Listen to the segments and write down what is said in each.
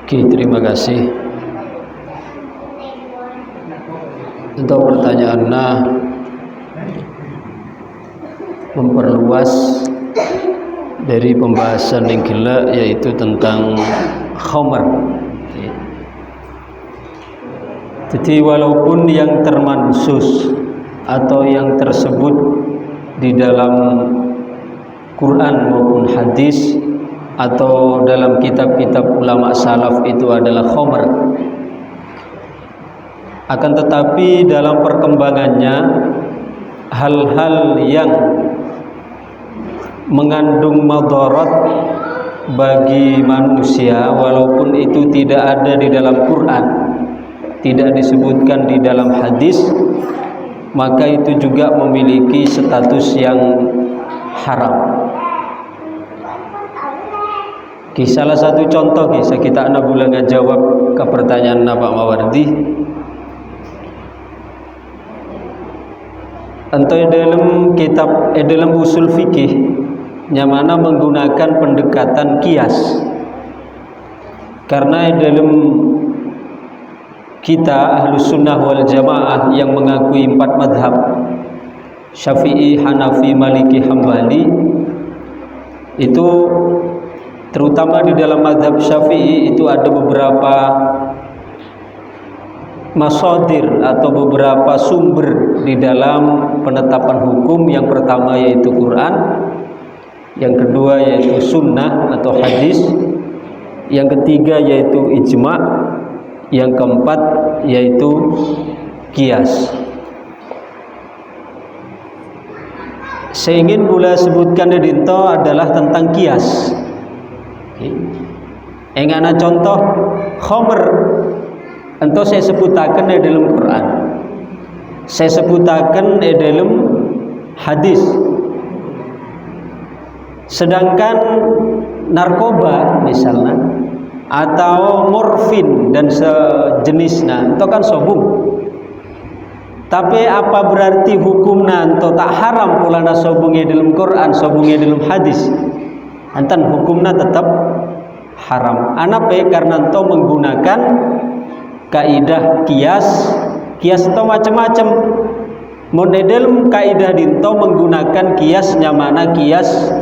Oke, terima kasih. Untuk pertanyaannya memperluas dari pembahasan yang gila, yaitu tentang khamar. Jadi walaupun yang termansus atau yang tersebut di dalam Quran maupun hadis atau dalam kitab-kitab ulama salaf itu adalah khamar, akan tetapi dalam perkembangannya hal-hal yang mengandung madarat bagi manusia walaupun itu tidak ada di dalam Quran, tidak disebutkan di dalam hadis, maka itu juga memiliki status yang haram. Salah satu contoh kita anak bulan ngajawab ke pertanyaan Pak Mawardi. Entah dalam kitab dalam usul fikih yang mana menggunakan pendekatan kias, karena dalam kita Ahlus Sunnah wal Jamaah yang mengakui 4 madhab Syafi'i, Hanafi, Maliki, Hambali, itu terutama di dalam madhab Syafi'i itu ada beberapa masadir atau beberapa sumber di dalam penetapan hukum. Yang pertama yaitu Quran, yang kedua yaitu sunnah atau hadis, yang ketiga yaitu ijma', yang keempat yaitu qiyas. Saya ingin pula sebutkan dinto adalah tentang qiyas. Engana contoh khamr, entah saya sebutakan di dalam Quran, saya sebutakan di dalam hadis. Sedangkan narkoba misalnya atau morfin dan sejenisnya itu kan sobung. Tapi apa berarti hukumnya atau tak haram pula na sobungnya dalam Quran, sobungnya dalam hadis? Antan hukumnya tetap haram. Anape karena ento menggunakan kaidah kias. Kias itu macam-macam. Model kaidah dinto menggunakan kiasnya mana kias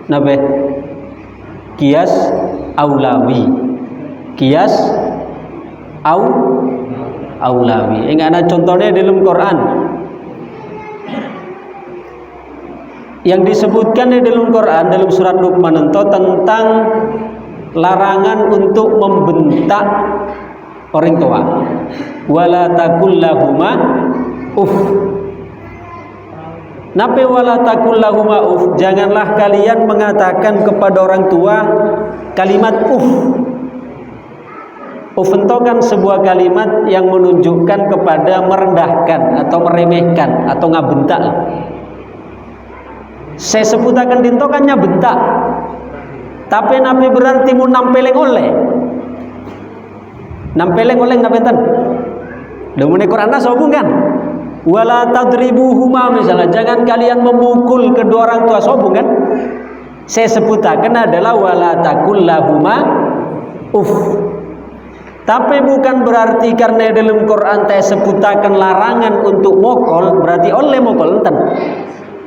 nabe? Kias aulawi. Kias aulawi. Ada contohnya dalam Quran. Yang disebutkan di dalam Quran dalam surat Luqman itu tentang larangan untuk membentak orang tua. Wala taqul lahuma uff. Nape wala taqul lahuma uff? Janganlah kalian mengatakan kepada orang tua kalimat uff. Uff itu kan sebuah kalimat yang menunjukkan kepada merendahkan atau meremehkan atau ngabentak. Saya sebutakan dintokannya bentak, tapi nape berarti mau nampeleng oleh napetan. Dalam Quran sobung kan, wala tadribuhuma misalnya, jangan kalian memukul kedua orang tua, sobung kan. Saya sebutakan adalah wala taqul lahuma uff. Tapi bukan berarti karena dalam Quran saya sebutakan larangan untuk mokol berarti oleh mokol enten.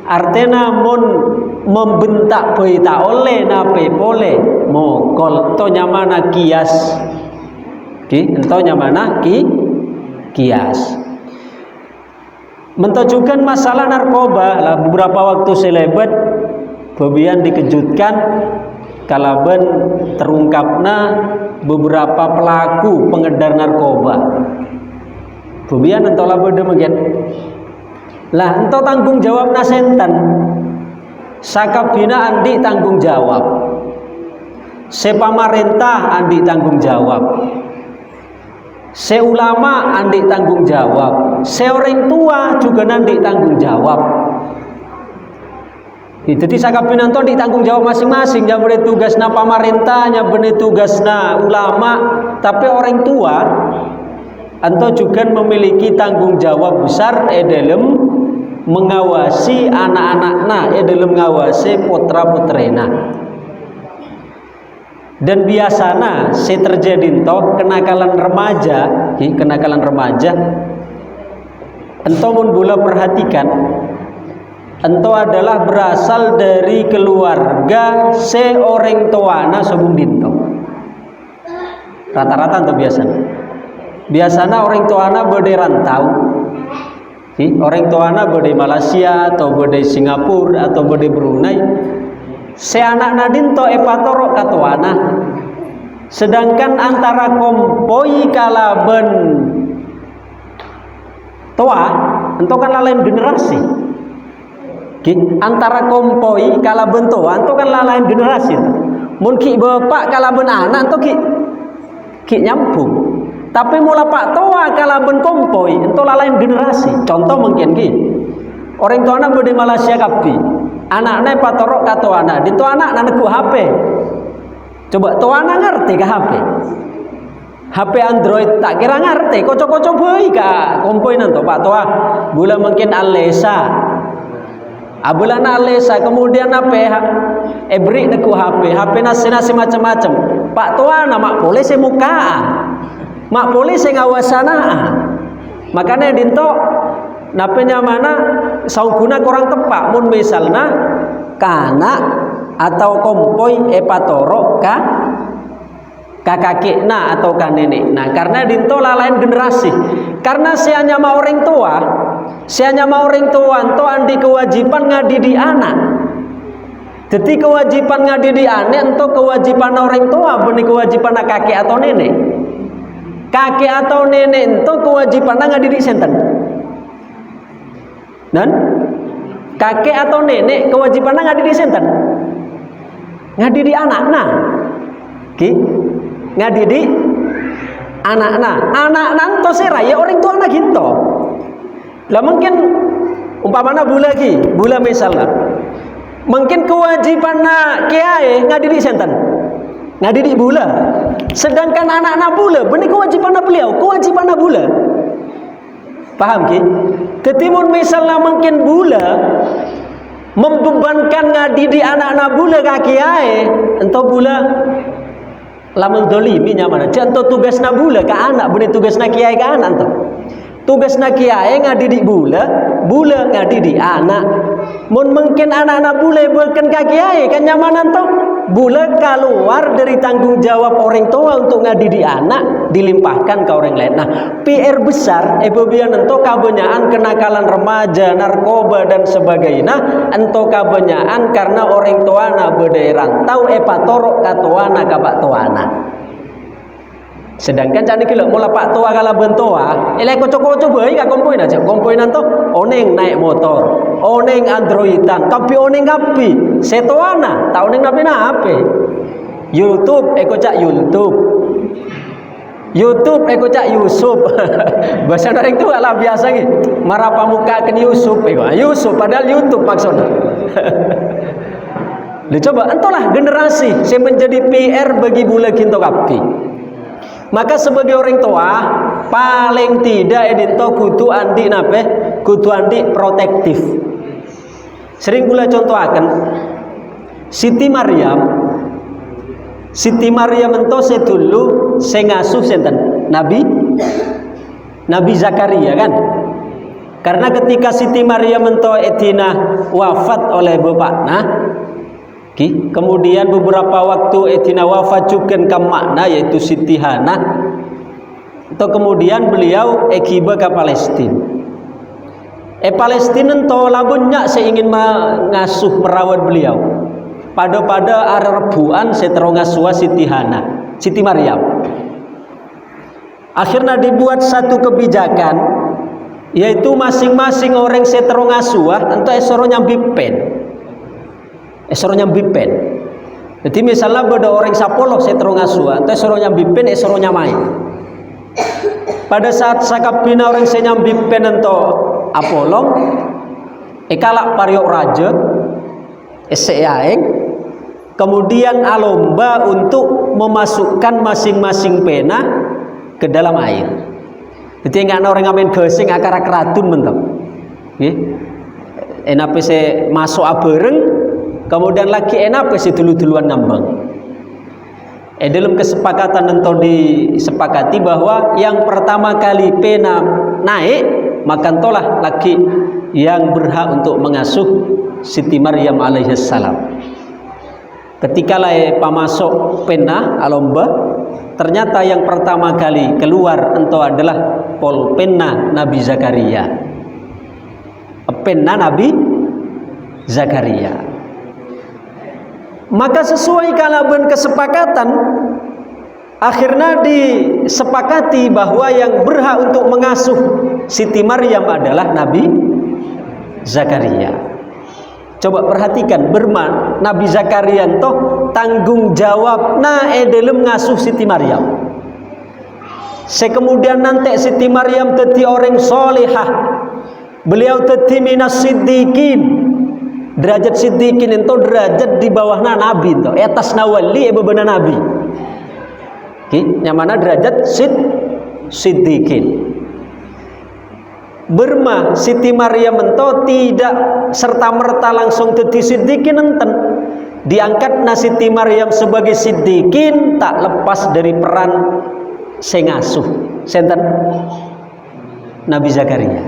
Artinya mun membentak berita oleh nape boleh mokol to nyamana kias. Ento nyamana kias. Mentujukan masalah narkoba lah, beberapa waktu selebat bebian dikejutkan kalaban terungkapna beberapa pelaku pengedar narkoba. Bebian entolah beda mungkin. Lah ento tanggung jawab nasenten. Sakabina andi tanggung jawab. Sepamarentah andi tanggung jawab. Seulama andi tanggung jawab. Seorang tua juga nanti tanggung jawab. Jadi sakabina ento ditanggung jawab masing-masing. Yang boleh tugasna pamarentah, yang boleh tugasna ulama, tapi orang tua ento juga memiliki tanggung jawab besar dalam mengawasi anak-anakna, dalam mengawasi putra-putrena. Dan biasanya terjadi kenakalan remaja ento mun bula perhatikan ento adalah berasal dari keluarga seorang tuana sebelum dinto. Rata-rata ento biasanya orang tuana berde rantau, orang tuana berde Malaysia atau berde Singapura atau berde Brunei. Seanak nadinto epatoro katuana, sedangkan antara kompoi kalaben toa ento kan lain generasi. Antara kompoi kalaben toa ento kan lain generasi. Mun ki bapak kalaben anak ento ki nyambung. Tapi mula pak toa kalaben kompoi ento lain generasi. Contoh mungkin orang tuana berde Malaysia kapi. Anaknya patorok ka tuana, di tuana naneku HP. Coba tuana ngerti ke HP? HP Android tak kira ngerti, kocok-kocok bae ka kompoi nanto Pak Tua. Bula mungkin Alesa. Abulana Alesa kemudian apa? Ebri neku HP nasi macam-macam. Pak Tua nama polisi muka. Mak polisi ngawasana. Makanya dinto napenya mana sauguna kurang tepat mun misalna kana atau kompoi epatoro kakekna atau nenek. Nah karena dinto lain generasi, karena saya mau orang tua ento andi kewajiban ngadidik anak. Jadi kewajiban ngadidik anak ento kewajiban orang tua, benih kewajiban kakek atau nenek. Kakek atau nenek ento kewajiban ngadidik senten. Dan kakek atau nenek kewajibannya ngadidik senten, ngadidik anak-anak, ngadidik anak-anak to seraya orang tua anak gitu. Lah mungkin umpamana bula misalnya, mungkin kewajibannya kiai ngadidik senten, ngadidik bula, sedangkan anak-anak bula benih kewajibannya beliau, kewajibannya bula. Paham ki? Ketimun misalnya mungkin bula membebankan ngadidik anak-anak bula kaki kiai, ento bula lamun dolimi nyamana. Janto tugasna bula ka anak, benih tugasna kiai ka anak ento. Tugasna kiai ngadidik bula ngadidik anak. Mun mungkin anak-anak bula bukan ka kiai kan nyamana ento. Bula keluar dari tanggung jawab orang tua untuk ngadidik anak, dilimpahkan ke orang lain. Nah, PR besar ebebian ento kabenyaan kenakalan remaja, narkoba dan sebagainya, ento kabenyaan karena orang tuana berde rantau epatorok katuana ka pak tuana. Sedangkan cani kilo mula pak tua kala bentoa, elek kocok-kocok bae ka kompoin aja. Kompoin nanto oneng naik motor, oneng androidan, tapi oneng kapi, setoana, tau oneng napi nape. YouTube cak YouTube cak Yusuf. Bahasa orang tua lah biasa gitu. Marah pamuka ke Yusuf Yusuf padahal YouTube maksudnya. Coba entolah generasi saya menjadi PR bagi bula kinto kapi. Maka sebagai orang tua paling tidak edito kudu andi nape, kudu andi protektif. Sering pula contoh akan Siti Maryam ento sedulu saya ngasuh senten Nabi Zakaria kan. Karena ketika Siti Maryam ento etina wafat oleh bapakna, kemudian beberapa waktu etina wafat juga kam makna yaitu Siti Hana, atau kemudian beliau ekiba ke Palestina. Palestina ento labunya saya ingin mengasuh merawat beliau. Pada rebuan setero ngasuh Siti Hana, Siti Maryam. Akhirnya dibuat satu kebijakan, yaitu masing-masing orang setero ngasuh ento esoro nyambipen. Jadi misalnya ada orang sapolo setero ngasuh, ento esoro nyambipen, esoro nyamai. Pada saat sakapina orang senyambipen ento apolong, ekalak pariok raja, eseyaeng. Kemudian alomba untuk memasukkan masing-masing pena ke dalam air. Jadi nggak ada orang ngamen gesing akar keratun mentok. Enape se masuk abereng, kemudian lagi enape se dulu-duluan ngambang. dalam kesepakatan ento disepakati bahwa yang pertama kali pena naik maka entolah laki yang berhak untuk mengasuh Siti Maryam alaihissalam. Ketika lai pamasok pena alomba, ternyata yang pertama kali keluar ento adalah pol pena Nabi Zakaria. Pena Nabi Zakaria. Maka sesuai kalaban kesepakatan, akhirnya disepakati bahwa yang berhak untuk mengasuh Siti Maryam adalah Nabi Zakaria. Coba perhatikan, Nabi Zakaria itu tanggung jawab dalam ngasuh Siti Maryam. Kemudian nanti Siti Maryam tadi orang solehah, beliau tadi minas siddiqin. Derajat siddiqin itu derajat di bawahna nabi itu, atas nawali bebenah nabi. Yang mana derajat siddiqin. Siti Maryam itu tidak serta merta langsung jadi siddiqin enten. Diangkat Siti Maryam sebagai siddiqin tak lepas dari peran sengasuh senten Nabi Zakaria.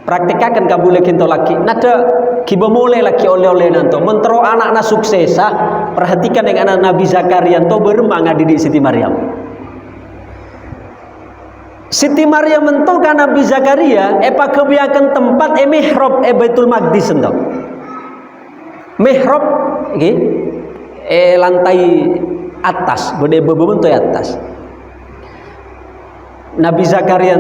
Praktikakan kabule kinto laki nada kiba mulai laki oleh-oleh nanto mentero anak suksesa. Perhatikan yang anak Nabi Zakaria to bermanga didik Siti Maryam. Siti Maryam ento kan Nabi Zakaria kebiakan tempat mihrab Baitul Maqdis ento. Mihrab lantai atas, bode bebentuk atas. Nabi Zakaria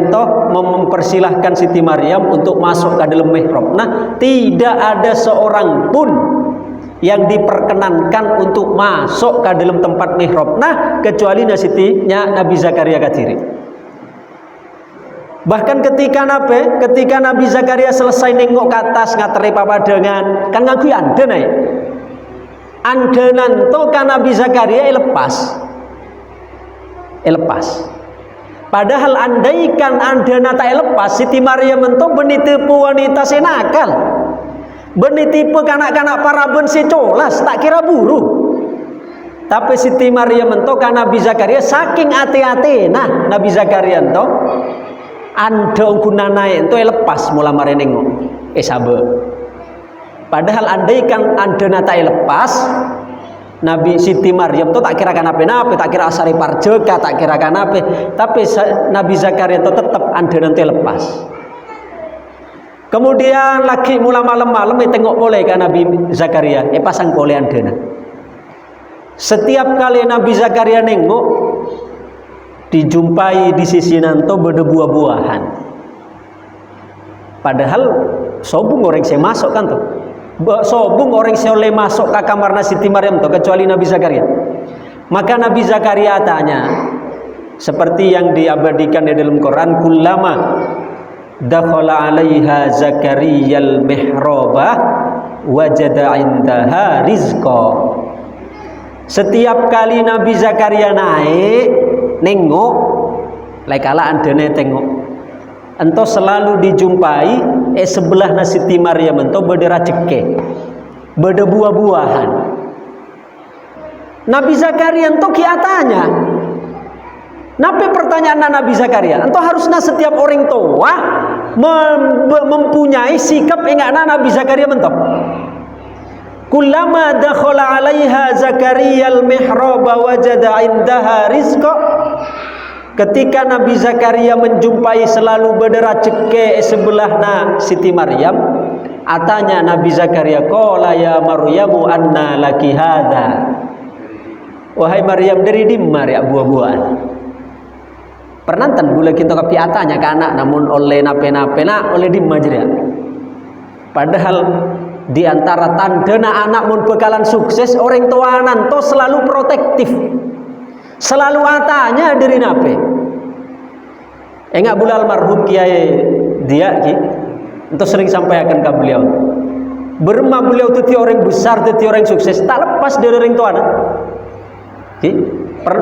mempersilahkan Siti Maryam untuk masuk ke dalam mihrab. Nah, tidak ada seorang pun yang diperkenankan untuk masuk ke dalam tempat mihrab. Nah, kecuali Nabi Zakaria kadiri. Bahkan ketika Nabi Zakaria selesai nengok ke atas ngateri papadangan, kan ngaku anda naik. Andanan to kan Nabi Zakaria lepas. Padahal andaikan andana tak lepas, Siti Maryam itu benitipe wanita senakal, benitipe kanak-kanak paraben secolas, tak kira buru. Tapi Siti Maryam itu kan Nabi Zakaria saking hati-hati. Nah, Nabi Zakaria itu anda ungkuna naik itu lepas mula mare nengok sabe. Padahal andaikan andana tak lepas, Nabi Siti Maryam itu tak kira apa-apa, tak kira asari parjeka, tak kira apa. Tapi Nabi Zakaria itu tetap andana itu lepas. Kemudian lagi mula malam-malam tengok boleh kan Nabi Zakaria, pasang boleh andana. Setiap kali Nabi Zakaria nengok, dijumpai di sisi nanto berbuah-buahan. Padahal sobung orang saya masuk kan tuh. Sobung orang soleh masuk ke kamar Siti Maryam tuh kecuali Nabi Zakaria. Maka Nabi Zakaria tanya seperti yang diabadikan di dalam Quran, kullama dakhala 'alaiha Zakariyal mihraba wajada 'indaha rizqa. Setiap kali Nabi Zakaria naik nengok lekala andene tengok ento selalu dijumpai sebelah Siti Maryam ento berderajeke berbuah-buahan. Nabi Zakaria ento kiatanya. Napi pertanyaan Nabi Zakaria, ento harusnya setiap orang tua mempunyai sikap enggakna Nabi Zakaria mentok. Kullama dakhala 'alaiha Zakariyal mihraba wajada 'indaha rizqa. Ketika Nabi Zakaria menjumpai selalu berderajeke sebelahna Siti Maryam, atanya Nabi Zakaria, qala ya Maryamu anna laki hadza. Wahai Maryam, dari dimar ya buah-buahan. Pernantan gula kita kapi atanya ke anak, namun oleh nape-nape oleh dimajria. Padahal di antara tandana anak mun bekalan sukses, orang tuanan to selalu protektif. Selalu atanya dari nape. Enggak bula almarhum Kiai dia itu sering sampaikan ke beliau. Berma beliau itu orang besar, itu orang sukses, tak lepas dari orang tuana.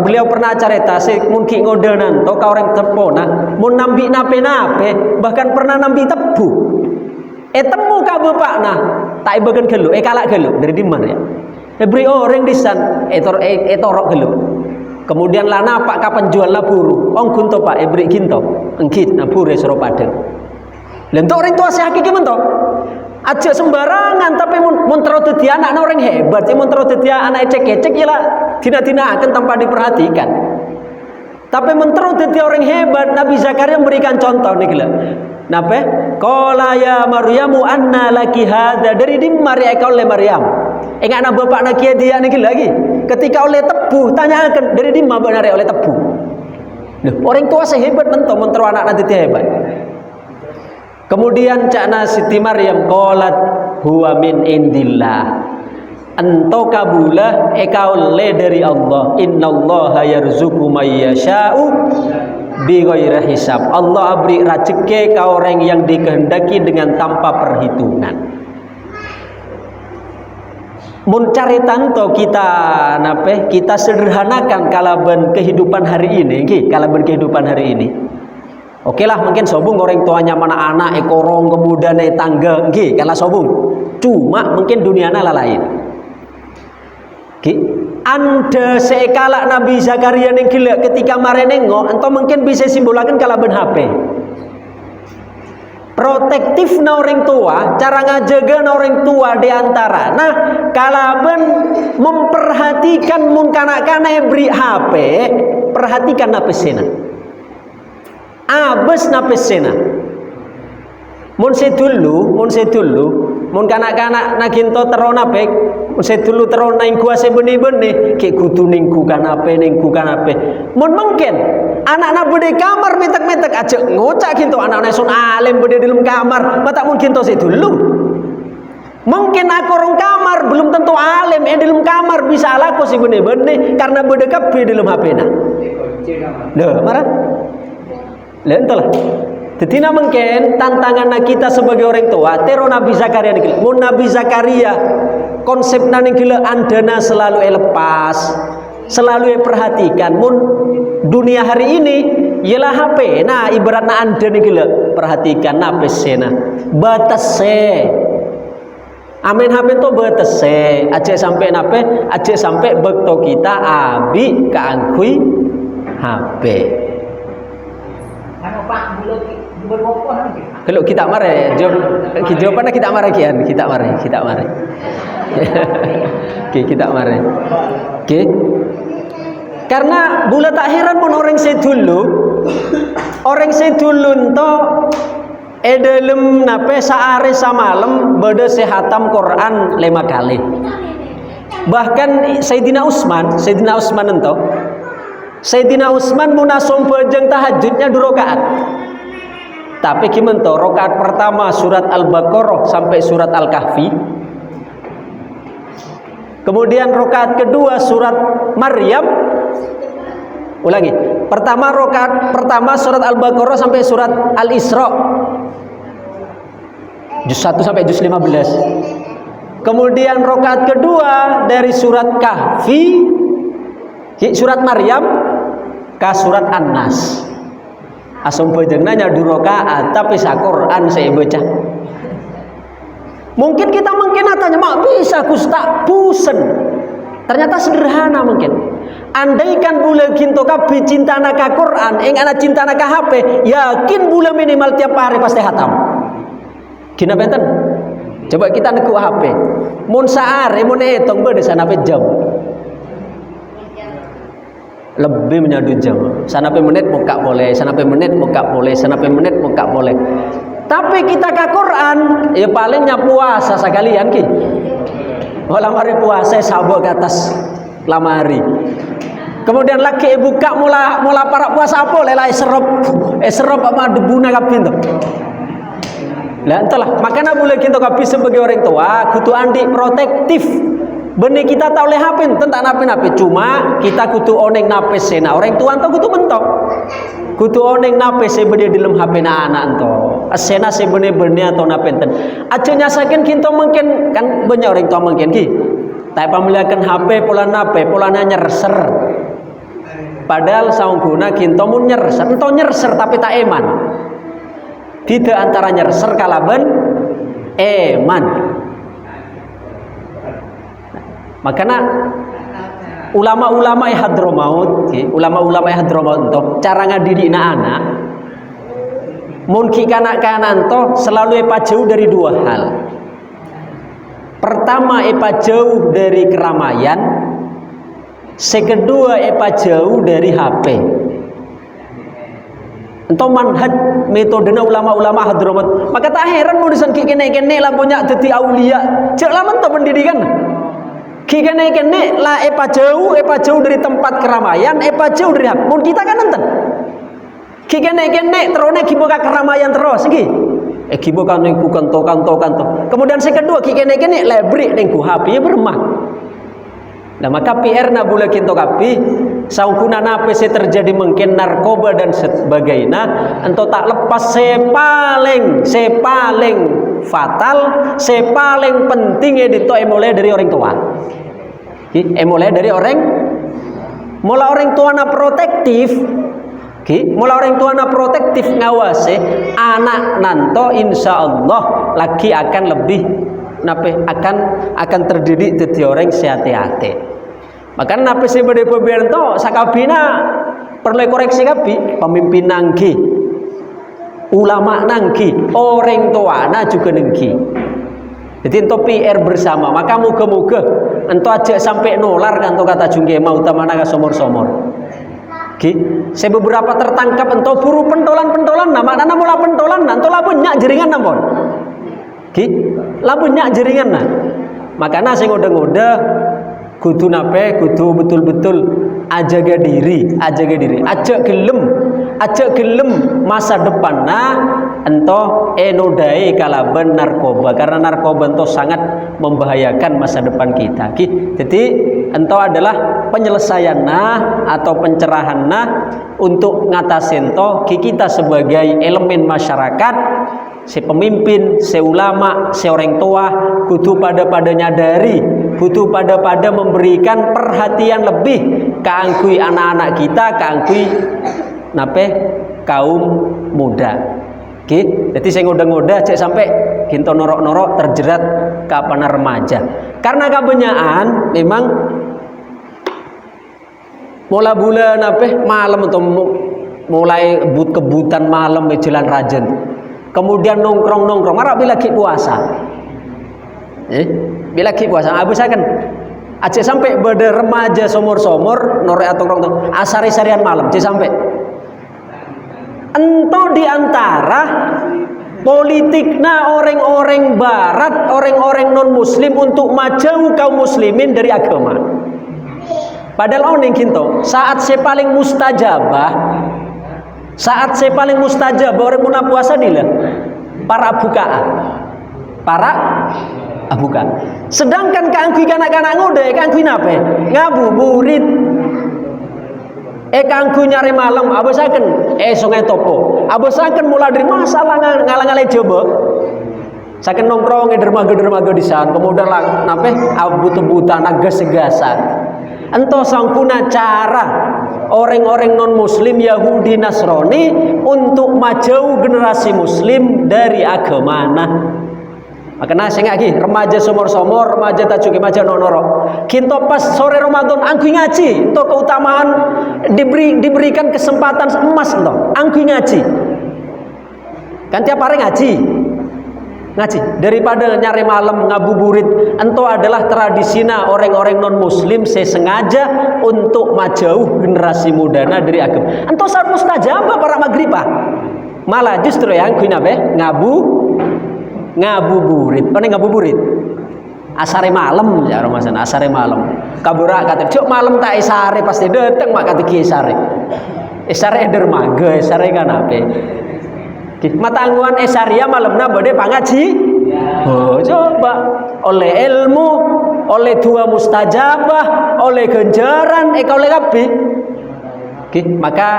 Beliau pernah cerita mungkin ngodenan to ka orang terpona mun nambi nape-nape, bahkan pernah nambi tebu. Temu ka bapakna, tak ibagan gelu, kalak gelu dari di mana ya. Beri orang disan etorok gelo. Kemudian lana pak kapan jual laburu. Ong gunto pak beri ginto. Engkit nabure sero padeng. Lentok orang tua saya hakiki mentok. Aja sembarangan tapi mun terus dadi anak orang hebat, mun terus dadi anak ecek-ecek ya lah dina-dina akan tanpa diperhatikan. Tapi mun terus dadi orang hebat, Nabi Zakaria memberikan contoh nih gila. Napa? Qala ya Maryamu anna laki hadza, dari di Maria kau oleh Maryam. Ingat anak bapak nak dia nih lagi. Ketika oleh tebu, tanyakan dari di mana benar oleh tebu. Loh, orang tua sehebat mentok mun terus anak nanti hebat. Kemudian cakna Siti Maryam qalat huwa min indillah. Ento kabulah ekaule dari Allah. Innallaha yarzuqu may yasha'u bighairi hisab. Allah beri rezeki ke orang yang dikehendaki dengan tanpa perhitungan. Mun cari tanto kita sederhanakan kalaban kehidupan hari ini, kalaban kehidupan hari ini. Oke lah, mungkin sobung orang tuanya mana anak ekorong kemudian tangga, karena sobung. Cuma mungkin dunianya lain. Anda sekalak Nabi Zakaria yang gila ketika mare nengok, entah mungkin bisa simbolakan kalaban HP. Protektif na orang tua, cara ngajaga na orang tua diantara. Nah, kalaban memperhatikan mun kanak-kanak beri HP, perhatikan apa sena. Abes napesena. Mun sedulu, mun kanak-kanak naginto terona bek, mun sedulu terona ing kuase beni-beni, ke kudu ningku kanape. Mun mungkin anak-anak bede kamar metek-metek aja ngocak ginto anak-anak son alim bede di dalam kamar, mata mun ginto sedulu. Mungkin aku orang kamar belum tentu alim, di dalam kamar bisa laku si beni-beni karena bede kabeh di dalam HP-na. Duh, marah. Lentolah. Jadi mungkin tantangan kita sebagai orang tua, tero Nabi Zakaria nih. Mun Nabi Zakaria konsepnya nih gila andana selalu lepas, selalu perhatikan. Mun dunia hari ini ialah HP. Nah ibaratnya anda nih gila perhatikan apa sena batas Amin HP itu batas aja sampai nape, aja sampai bekto kita abi keangkui HP. Kalau kita marah, jawabannya kita marah kian, kita marah. Oke, kita marah. Oke. Karena bula tak heran pun orang sedulu ento dalam nape sehari semalam beda sehatam Quran 5 kali. Bahkan Sayyidina Utsman ento Sayyidina Utsman munasum bejeng tahajudnya 2 rakaat. Tapi gimana tuh? Rakaat pertama surat Al-Baqarah sampai surat Al-Kahfi. Kemudian rakaat kedua surat Maryam. Ulangi. Rakaat pertama surat Al-Baqarah sampai surat Al-Isra. Juz 1 sampai juz 15. Kemudian rakaat kedua dari surat Kahfi, surat Maryam ke surat An-Nas. Asam bejengnya 2 rakaat tapi sa-Quran saya baca. Mungkin kita tanya, mak bisa Gusta busen. Ternyata sederhana mungkin. Andaikan bula ginto kabeh cinta ka Quran, ana cinta ka HP, yakin bula minimal tiap hari pasti hatam. Gina benten? Coba kita neku HP. Mun saare mun etong bede sana jam. Lebih menyadu jam. Sana menit muka boleh, sana menit muka boleh, sana menit muka boleh. Tapi kita ke Quran, ya palingnya puasa sekalian ki. Lamari puasa sabuk ke atas lamari. Kemudian lagi buka mula para puasa apa lelai serop apa debuna kapin tuh. Lah entahlah, makanya boleh kita kapi sebagai orang tua, kudu andi protektif. Benih kita tahu leh hapin tentang nape cuma kita kudu oneng nape sena orang tua ento kudu mentok kudu oneng nape sebede di dalam HP na anak ento sena sebene atau nape enten aja nyasakin kita mungkin kan banyak orang tua mungkin ki tapi pamiliakan HP pola nape polanya nyerser padahal saungguna kita mun nyerser ento nyerser tapi tak eman tidak antara nyerser kalaban eman. Makanya ulama-ulama Hadramaut, ulama-ulama Hadramaut itu cara ngadidik anak mungkin kanak-kanak itu selalu jauh dari dua hal. Pertama jauh dari keramaian, sekedua jauh dari HP. Entah manhaj metodenya ulama-ulama Hadramaut. Maka tak heran mau disan kene-kene lah punya jadi aulia. Cek lama tuh pendidikan. Kene-kene lah jauh dari tempat keramaian, jauh dari HP. Mun kita kan nonton. Kene-kene terone kiboga keramaian terus iki. Kiboga nengku kanto. Kemudian sekedua kene-kene lebrik nengku HP bermah. Nah maka PR na bula kinto kapi saungkuna nape se terjadi mungkin narkoba dan sebagainya ento tak lepas paling fatal paling penting itu mulai dari orang tua. Mulai dari orang tua na protektif. Mulai orang tua na protektif ngawase anak nanto insyaallah lagi akan lebih akan terdidik jadi orang sehati-hati. Maka nape sih bade pembiarto sakabina perlu koreksi kabi pemimpin nangki, ulama nangki, orang tua na juga nangki. Jadi ento PR bersama. Maka muga-muga ento aja sampai nolar kan kata jungke mau tamana ka somor-somor. Saya beberapa tertangkap ento buru pentolan nama nana mula pentolan nanto labunya jaringan nampon. Labunya jaringan nah. Makanya saya ngode-ngode kudu betul-betul ajaga diri, aja gelem masa depan ento enodai kalaban narkoba, karena narkoba ento sangat membahayakan masa depan kita. Jadi ento adalah penyelesaian atau pencerahan untuk ngatasin kita sebagai elemen masyarakat, si pemimpin, si ulama, si orang tua kudu pada nyadari, kudu pada memberikan perhatian lebih keangkui anak-anak kita, keangkui kaum muda. Jadi saya ngoda-ngoda cek sampai kinto norok-norok terjerat ke remaja. Karena kebanyakan memang mulai bulan malam atau mulai kebutan malam di jalan rajen. Kemudian nongkrong marah bila ki puasa. Bila ki puasa abis akan aja sampai pada remaja somor-somor norek atau nongkrong asari-sarian malam cek sampai ento diantara politikna orang-orang barat, orang-orang non muslim untuk maju kaum muslimin dari agama. Padahal oning kinto saat saya paling mustajabah orang muna puasa dila para bukaan. Sedangkan kangkui kanak-kanak ngode kangkui nape ngabuburit kangkui nyari malam abasaken sungai topo abasaken mulai dari masalah ngalang-ngalai coba saken nongkrong dermaga di sana kemudian lah nape abut-abutan agas-segasan ento sangkuna cara orang-orang non muslim Yahudi Nasrani untuk maju generasi muslim dari agama. Makanya saya lagi remaja somor-somor, remaja tajuki maja nonoro. Kinto pas sore Ramadan angku ngaji, untuk keutamaan diberikan kesempatan emas ento, angku ngaji. Kan tiap hari ngaji daripada nyari malam ngabuburit. Ento adalah tradisinya orang-orang non muslim saya sengaja untuk majauh generasi mudana dari agama. Ento saat mustajabah para maghribah. Malah justru yang kuina ngabuburit. Mana ngabuburit? Asare malam ya Ramadan, asare malam. Kaburak kata, "Cuk malam tak isare pasti dateng mak kata ki isare." Isare dermaga, isare kan ape? Matangguan esaria malamna bade pangaji. Oh, coba oleh ilmu, oleh dua mustajabah, oleh ganjaran, oleh kabeh. Maka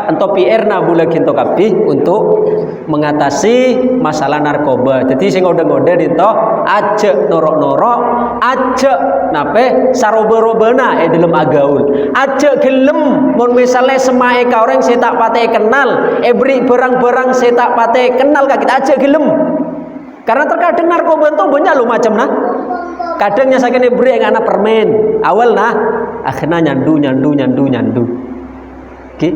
ento PR na bula kinto kabeh untuk mengatasi masalah narkoba. Jadi sing ngode-ngode dito aja norok-norok, aja nape saroba-robana dalam agaul. Aja gelem mun misale semae ka orang saya tak pate kenal, beri barang-barang saya tak pate kenal ka kita aja gelem. Karena terkadang narkoba itu banyak lo macam kadangnya sakene beri yang anak permen awal nah akhirnya nyandu. Oke.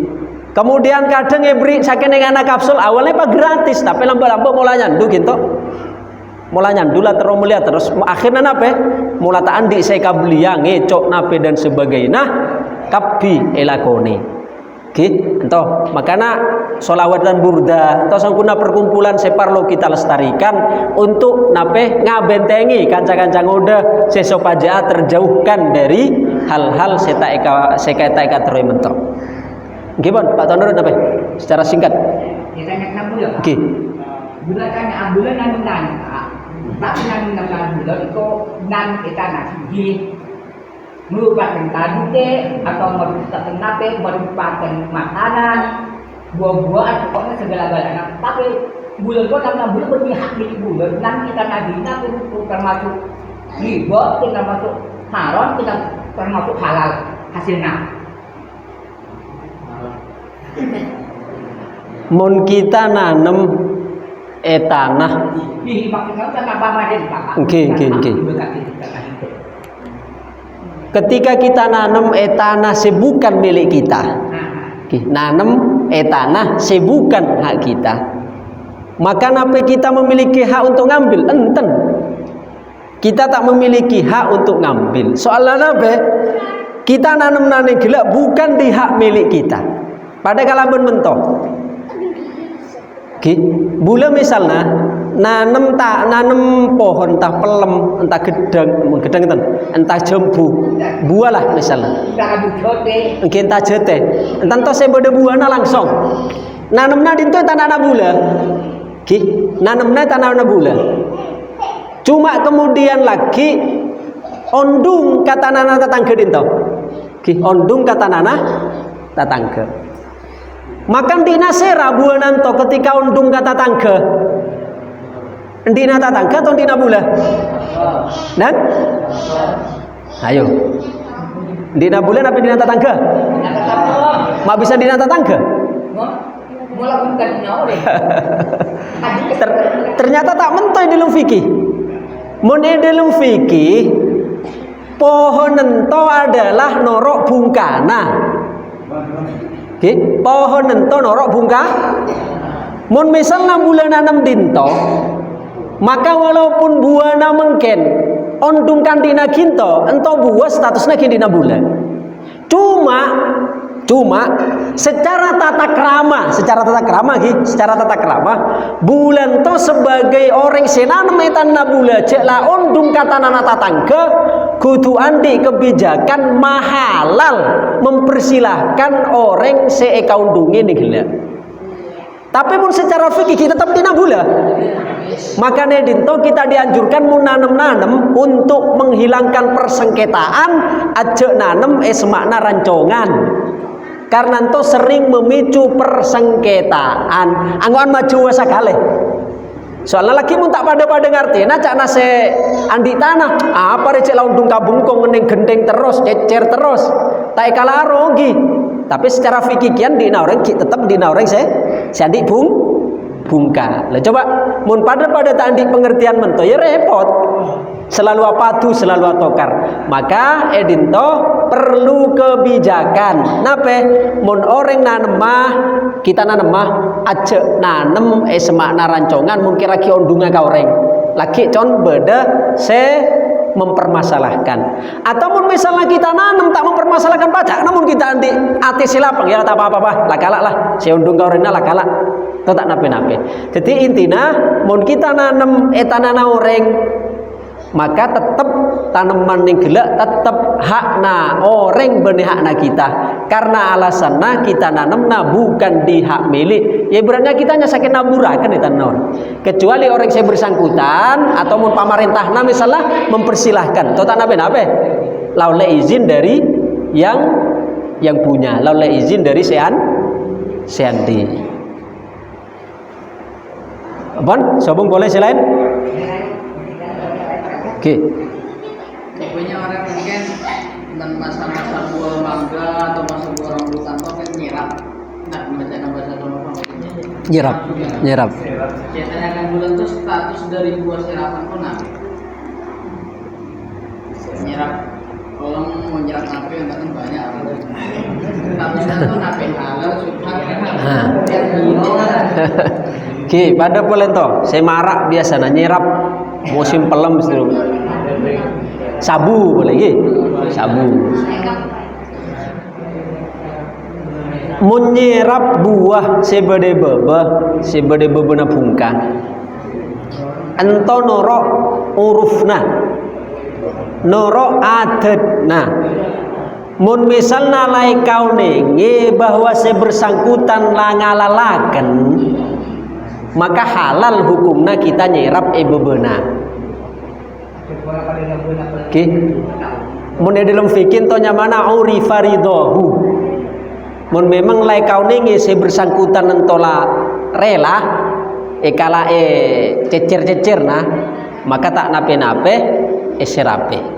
Kemudian kadang beri sakene yang anak kapsul awalnya pak gratis tapi lamba-lamba mulai nyandu gitu. Mulai nyandu lah terus melihat terus akhirnya nape mulai tak andi saya kabliang ngecok nape dan sebagainya kabi elakone. Entah makanya sholawat dan burda atau sangkuna perkumpulan separlo kita lestarikan untuk nape ngabentengi kanca-kanca ngoda sesopaja terjauhkan dari hal-hal seka terus mentok. Gimana Pak Tonor nape secara singkat? Kita ingat bulan. Oke. Bulan kan bulan nan tapi nan bulan itu nan kita nasi merupakan tadi atau merupakan nape merupakan makanan buah-buahan pokoknya segala-galanya tapi bulan itu karena bulan berpihak di bulan dan kita nabi nabi itu termasuk riba termasuk haram termasuk halal hasilnya Mun kita nanem tanah maksudnya kan apa maden Pak? Oke. Ketika kita nanam tanah sebukan milik kita, nanam tanah sebukan hak kita, maka apa kita memiliki hak untuk ngambil? Enten. Kita tak memiliki hak untuk ngambil. Soalnya apa? Kita nanam gelak bukan di hak milik kita. Pada kalaban mentok. Bula misalnya nanem pohon entah pelem entah gedang entah jambu buah lah misalnya entah jote entah to sebeda buahna langsung nanemna dinto tanah bula nanemna tanah bula cuma kemudian lagi ondung kata nana tetangga dinto ondung kata nana tetangga makan dina sera buah nanto ketika undung kata tangga dina tangga atau dina bula dan ayo dina bulan apa dina tangga mak bisa dina tangga ternyata tak mentoy dalam fikih mun dalam fikih pohon ento adalah norok bungkana. Pohon ento norok bungka. Mun misalnya bulan nanam dinto, maka walaupun buana mengken ondungkan dina ginto, ento buah statusnya dina bulan. Cuma secara tata krama bulan to sebagai orang senanam etanna bula ceklah ondung kata nana tatangga kudu andi kebijakan mahalal mempersilahkan orang seeka undungnya nih gila. Tapi pun secara fikih kita tetap dina bula. Makanya dinto kita dianjurkan mau nanem untuk menghilangkan persengketaan aja nanem semakna rancongan. Karena itu sering memicu persengketaan. Anggoan maju wasakale. Soalnya lagi mun tak pada ngerti. Nah cak nase andi tanah. Apa recek laundung kabungkong ngening gendeng terus, cecer terus. Tak kalah rogi. Tapi secara fikih kian dina orang tetap dina orang saya andi bungka. Lah coba mun pada tak andi pengertian mento ya repot. Selalu apatu selalu atokar. Maka edinto perlu kebijakan. Nape? Mun orang nanemah kita nanemah aja nanem semakna rancongan mungkin lagi ondunga ka orang. Lagi con beda se mempermasalahkan. Ataupun misalnya kita nanem tak mempermasalahkan pajak, namun kita anti ati silapang ya tak apa-apa lah kalak lah. Se undung ka orangna lah kalak. Tak nape-nape. Jadi intinya mun kita nanem etanana orang maka tetap tanaman yang gelak tetap hakna orang benih hakna kita karena alasannya kita nanamna bukan di hak milik ya ibaratnya kita hanya sakit naburakan di tanah kecuali orang yang bersangkutan atau pemerintahnya misalnya mempersilahkan atau tak nabe laule izin dari yang punya laule izin dari seandi Bon, sobong boleh selain Oke. Tipenya orang mungkin dan masa-masa buah mangga atau masa buah rambutan itu kan nyerap. Nah, bacaan bahasa Indonesia. nyerap orang mau nyerap nape yang kan banyak orang. Tapi satu nape halal subhan yang dino kan. Oke, pada boleh toh. Saya marak biasa nyerap musim pelem itu. Sabu boleh ge. Sabu. Menyerap buah sebede bebena bungkang. Ento norok urufna. Norok adatna. Mun misalna lai kau nenge bahwa sebersangkutan langalalaken, maka halal hukumna kita nyerap bebena. Oke. Mun dalam fikih to nyamana urifa ridahu. Mun memang lai kau nenge sebersangkutan entola rela kala cecer nah, maka tak nape-nape serape.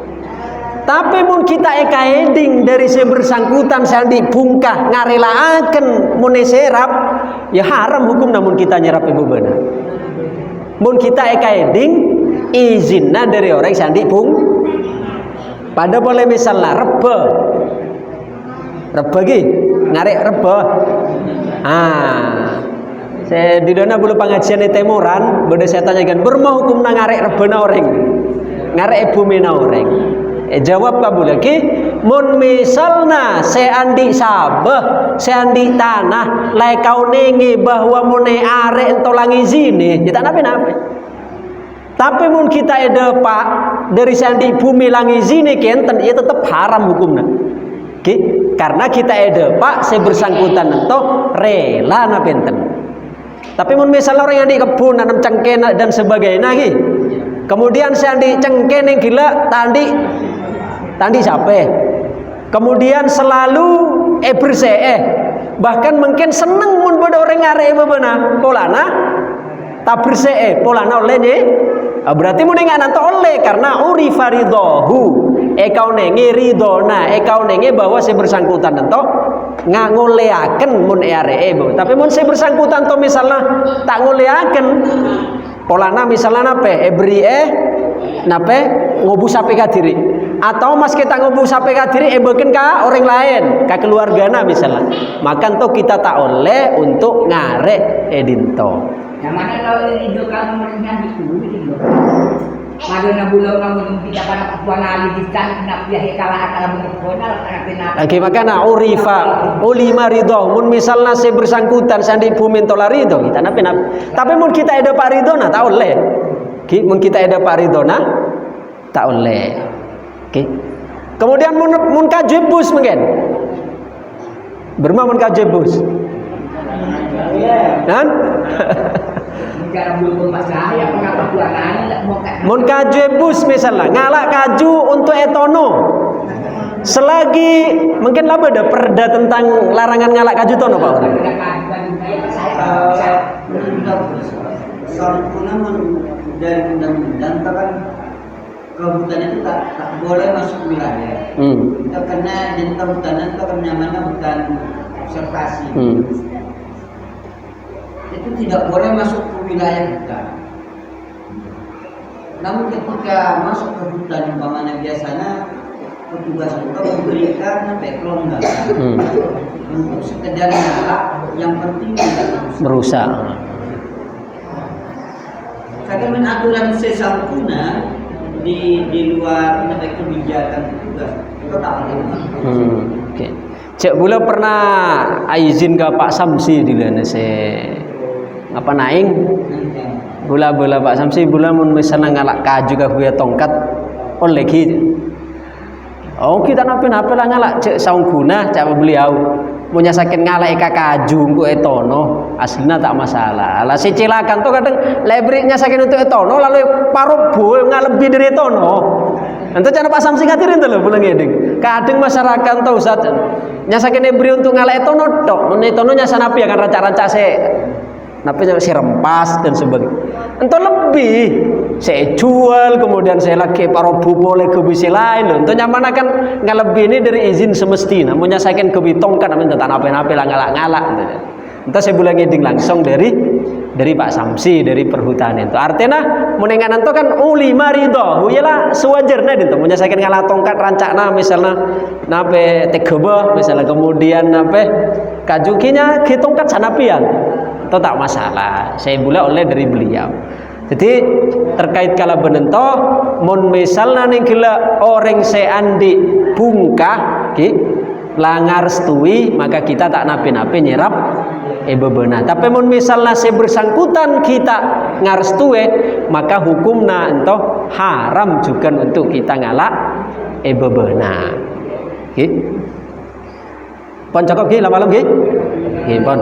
Tapi mun kita heading dari sebersangkutan sandi bungkah ngarelaaken mun serap, ya haram hukum namun kita nyerap bebena. Mun kita heading izinna dari orang sandi pada boleh misalnya reba gi ngarek reba. Saya di dana bulu pengajian temuran, beda saya tanyakan bermau hukum na ngarek rebena orang, ngarek ibu mena orang. Jawab kabul lagi, mun misalna seandi sabah, seandi tanah, lai kau nenge bahwa mune arek entolang izine, kita nape. Tapi mun kita pak dari seandi bumi lang izine kenten, ya tetap haram hukumnya. Oke, karena kita pak sebersangkutan ento rela napenten. Tapi mun misalnya orang yang di kebun nanam cengkeh dan sebagainya lagi, kemudian seandi cengkeh yang gila tandi siapa? Kemudian selalu bersih, bahkan mungkin seneng mun pada orang ngarep bebena polana tak bersih polana olehnya. Berarti mun nggak nanti oleh karena urifa ridahu kau nenge ridona kau nenge bahwa saya bersangkutan ento nggak ngoleaken mun tapi mun saya bersangkutan to misalnya tak ngoleaken polana misalnya nape nape ngobu sampai kadiri atau mas kita ngobu sampai kadiri beken ka orang lain ka keluargana misalnya makan to kita tak oleh untuk ngarek edinto. Yang mana kalau itu kamu melihat itu gitu. Madona bulan namun tidak pada puan ali di sana nak dia kala akal menepona karena lagi makana urifa ulima ridho mun misalnya saya bersangkutan sandi bumi tola ridho kita nape tapi mun kita ada pak ridho nah tak oleh mun kita ada pak ridho nah tak oleh kemudian mun kajebus mungkin berma mun kajebus kan mun kajebus misalnya ngalak kaju untuk etono selagi mungkin lah beda perda tentang larangan ngalak kaju tono Pak orang dari undang-undang kan kehutanan itu tak boleh masuk wilayah karena di kehutanan itu kan namanya hutan observasi itu tidak boleh masuk ke wilayah hutan. Namun ketika masuk ke hutan umpamanya biasanya petugas itu memberikan kelonggaran untuk sekedar ngalak yang penting tidak merusak. Karena aturan sesampuna di luar kebijakan petugas itu tak boleh. Oke. Cek bula pernah izin ke Pak Samsi di lana apa naing bula Pak Samsi bula mun misalnya ngalak kaju ka kuya tongkat oleh ki kita nape lah ngalak cek saung guna cak beliau punya sakit ngalak ka kaju ku etono aslinya tak masalah lah si cilakan tuh kadang lebriknya sakit untuk etono lalu paruh bu ngalebi dari etono nanti cara Pak Samsi ngatirin tuh loh bulan ngeding kadang masyarakat tahu saat nyasakin lebri untuk ngalak etono tok etono nyasa napi akan rancak-rancak saya rempas dan sebagainya. Entah lebih saya jual kemudian saya lagi parobu boleh ke bisi lain loh. Entah nyaman akan nggak lebih ini dari izin semestinya. Mau nyasakan ke bitong kan, namun tentang apa-apa lah ngalak-ngalak. Entah saya bulan ngeding langsung dari dari Pak Samsi dari perhutanan itu. Artinya menenganan itu kan uli marido, huyalah sewajarnya itu. Menyesuaikan ngalah tongkat rancakna misalnya nape tegeba misalnya kemudian nape kajukinya hitungkat sanapian, itu tak masalah. Saya bula oleh dari beliau. Jadi terkait kala benento, mon misalnya nih gila orang seandi bungkah, langar stui, maka kita tak nape-nape nyerap bebena. Tapi mun misalnya saya bersangkutan kita ngarestue, maka hukumna ento haram juga untuk kita ngalak bebena. Pon cakap lama lagi, pon.